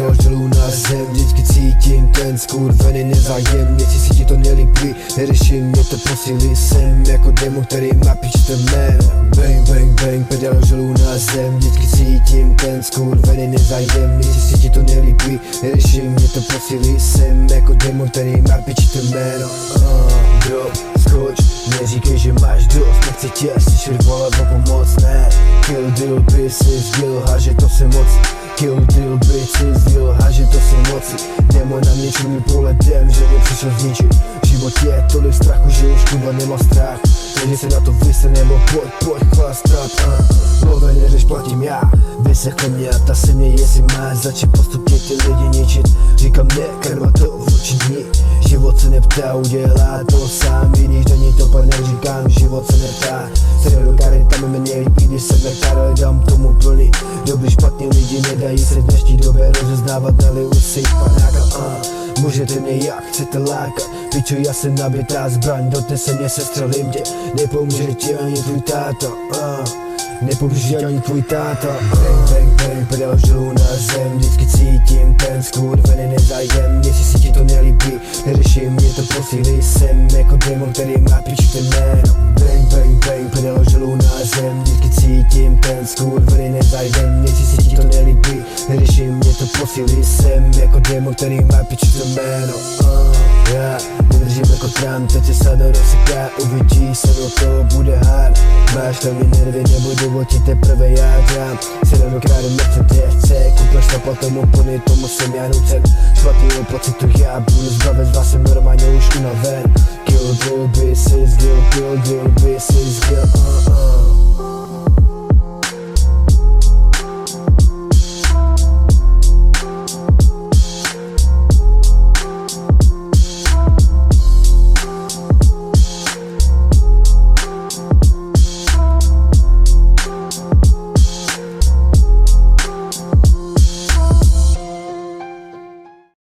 pedál želu na zem. Vždycky cítím ten skurvený nezájem. Jestli si ti to nelíbí, neřeším, mě to posílí. Jsem jako démon, který má píčte jméno. Bang, bang, bang, pedál želu na zem. Vždycky cítím ten skurvený nezájem. Jestli si ti to nelíbí, neřeším, mě to posílí. Jsem jako démon, který má píčte jméno. Drop, skoč, neříkej, že máš dost. Nechci tě slyšet volat o pomoc, ne. Kill deal, by si zděl, háže to se moci. Kill deal, by si zděl, háže to se moci. Démon na mě čumí poledem, že mě přišel zničit. V životě je tolik strachu, že už Kuba nemá strach. Takže se na to vysr, nebo pojď chlastat. Mluve neřeš, platím já. Vysechli mě a ta se mě, jestli máš začít postupně ty lidi ničit. Říkám ne, karma to vůči dní. Život se neptá, udělá to sám. I když do ní to pak neříkám, život se neptá. Seriálu karetami mě nelíbí, když se verkále dám tomu plný. Dobrý špatný lidi nedají se v dnešní době rozeznávat, naliju si panáka. Můžete mě jak chcete lákat. Pičo, já jsem nabitá zbraň, dotnes se mě sestřelím tě. Nepomůže ti ani tvůj táta, nepomůže ani tvůj táta. Bang, bang, bang, pedál želu na zem. Vždycky cítím ten skurvený nezájem. Jestli si ti to nelíbí, neřeším, mě to posílí. Jsem jako démon, který má píčte jméno. Bang, bang, bang, pedál želu na zem. Vždycky cítím ten skurvený nezájem. Jestli si ti to nelíbí, neřeším, mě to posílí. Jsem jako démon, který má píčte jméno. Já nedržím jako Trump, teď se sada rozseká. Uvidíš se, no to bude hard. Máš na mě nervy, nebudu o ti teprve jádám. 7krát Mercedes C, kupeš to potom úplně, to musím já nucen. Špatnýho pocitu já budu zbavit, z vás jsem normálně už unaven. Kill deal, by si zděl, kill deal, by si zděl,